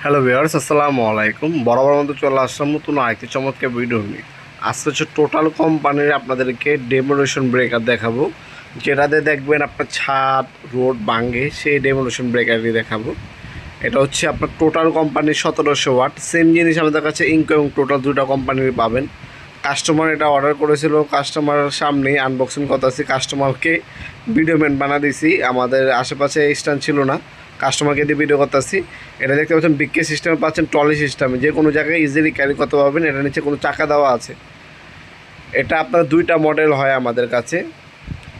Hello viewers, আসসালামু আলাইকুম। বরাবর মতো চলে আসলাম নতুন আরেকটি চমৎকার ভিডিও নিয়ে। আজকে হচ্ছে টোটাল কোম্পানির আপনাদেরকে ডেমোলেশন ব্রেকার দেখাবো, যেটাতে দেখবেন আপনার ছাদ রোড ভাঙে, সেই ডেমোলেশন ব্রেকারই দেখাবো। এটা হচ্ছে আপনার টোটাল কোম্পানির 1700 ওয়াট। সেম জিনিস আমাদের কাছে ইনকো এবং টোটাল দুটো কোম্পানির পাবেন। কাস্টমার এটা অর্ডার করেছিল, কাস্টমারের সামনেই আনবক্সিং করতেছি, কাস্টমারকে ভিডিও ম্যান বানা দিছি। আমাদের আশেপাশে স্ট্যান্ড ছিল না, কাস্টমারকে দিয়ে ভিডিও করতেছি। এটা দেখতে পাচ্ছেন বিকে সিস্টেমে পাচ্ছেন, ট্রলি সিস্টেমে, যে কোনো জায়গায় ইজিলি ক্যারি করতে পারবেন। এটা নিচে কোনো চাকা দেওয়া আছে। এটা আপনার দুইটা মডেল হয় আমাদের কাছে,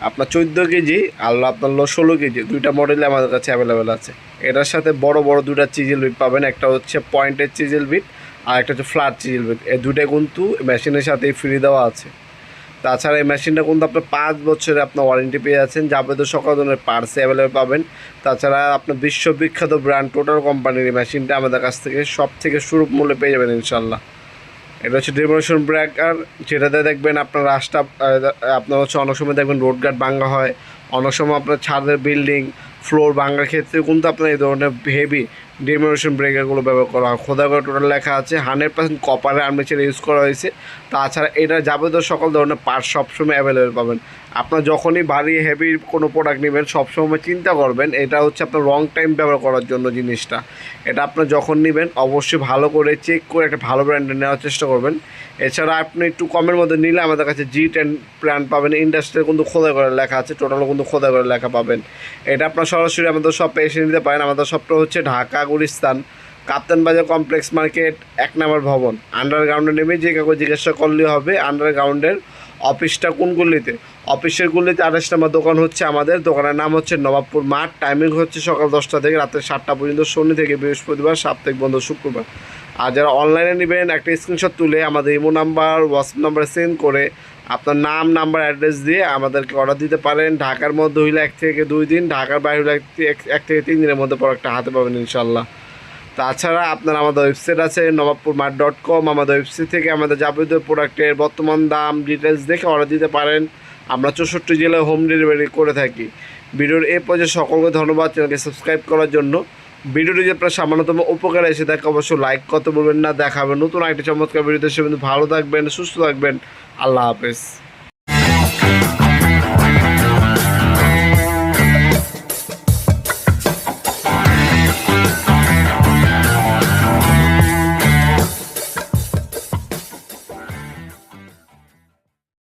আপনার 14 কেজি আর আপনার 16 কেজি, দুইটা মডেলে আমাদের কাছে অ্যাভেলেবেল আছে। এটার সাথে বড় বড় দুইটা চিজেল বিট পাবেন, একটা হচ্ছে পয়েন্টের চিজেল বিট আর একটা হচ্ছে ফ্ল্যাট চিজেল বিট। এই দুইটাই কিন্তু মেশিনের সাথেই ফ্রি দেওয়া আছে। তাছাড়া এই মেশিনটা কিন্তু আপনার 5 বছরে আপনার ওয়ারেন্টি পেয়ে যাচ্ছেন। যাবতীয় সকল ধরনের পার্টস অ্যাভেলেবেল পাবেন। তাছাড়া আপনার বিশ্ববিখ্যাত ব্র্যান্ড টোটাল কোম্পানির এই মেশিনটা আমাদের কাছ থেকে সব থেকে সুলভ মূল্যে পেয়ে যাবেন ইনশাল্লাহ। এটা হচ্ছে ডেমোলেশন ব্রেকার, যেটাতে দেখবেন আপনার রাস্তা, আপনার হচ্ছে অনেক সময় দেখবেন রোড গার্ড ভাঙা হয়, অনেক সময় আপনার ছাদের বিল্ডিং ফ্লোর ভাঙার ক্ষেত্রে কিন্তু আপনার এই ধরনের হেভি ডেমোলেশন ব্রেকারগুলো ব্যবহার করা হয়। খোদা করে টোটাল লেখা আছে, 100% কপারের আর্মেচার ইউজ করা হয়েছে। তাছাড়া এটা যাবতীয় সকল ধরনের পার্টস সবসময় অ্যাভেলেবেল পাবেন। আপনার যখনই ভারী হেভি কোনো প্রোডাক্ট নেবেন সবসময় চিন্তা করবেন এটা হচ্ছে আপনার লং টাইম ব্যবহার করার জন্য জিনিসটা। এটা আপনার যখন নেবেন অবশ্যই ভালো করে চেক করে একটা ভালো ব্র্যান্ডের নেওয়ার চেষ্টা করবেন। এছাড়া আপনি একটু কমের মধ্যে নিলে আমাদের কাছে G10 ব্র্যান্ড পাবেন, ইন্ডাস্ট্রিয়াল কিন্তু খোদাই করে লেখা আছে, টোটালও কিন্তু খোদাই করে লেখা পাবেন। এটা আপনার সরাসরি আমাদের শপে এসে নিতে পারেন। আমাদের শপটা হচ্ছে ঢাকা গুলিস্তান কাপ্তান বাজার কমপ্লেক্স মার্কেট 1 নম্বর ভবন। আন্ডারগ্রাউন্ডে নেমে যে কাউকে জিজ্ঞাসা করলেই হবে আন্ডারগ্রাউন্ডের অফিসটা কোন গলিতে। অফিসের গলিতে 28 নম্বর দোকান হচ্ছে আমাদের। দোকানের নাম হচ্ছে নবাবপুর মাঠ। টাইমিং হচ্ছে সকাল 10টা থেকে রাতের 7টা পর্যন্ত, শনি থেকে বৃহস্পতিবার, সাপ্তাহিক বন্ধ শুক্রবার। আর যারা অনলাইনে নেবেন একটা স্ক্রিনশট তুলে আমাদের ইমো নাম্বার হোয়াটসঅ্যাপ নাম্বারে সেন্ড করে আপনার নাম নাম্বার অ্যাড্রেস দিয়ে আমাদেরকে অর্ডার দিতে পারেন। ঢাকার মধ্যে হইলে 1 থেকে 2 দিন, ঢাকার বাইরে হইলে 1 থেকে 3 দিনের মধ্যে প্রোডাক্টটা হাতে পাবেন ইনশাল্লাহ। তাছাড়া আপনার আমাদের ওয়েবসাইট আছে নবাবপুরমার্ট.com। আমাদের ওয়েবসাইট থেকে আমাদের যাবতীয় প্রোডাক্টের বর্তমান দাম ডিটেলস দেখে অর্ডার দিতে পারেন। আমরা 64 জেলায় হোম ডেলিভারি করে থাকি। ভিডিওর এই পর্যায়ে সকলকে ধন্যবাদ চ্যানেলকে সাবস্ক্রাইব করার জন্য। ভিডিওটি যে আপনার সামান্যতম উপকারে এসে থাকে অবশ্যই লাইক করতে বলবেন না। দেখাবেন নতুন আরেকটি চমৎকার ভিডিওতে, সে কিন্তু ভালো থাকবেন, সুস্থ থাকবেন। আল্লাহ হাফেজ।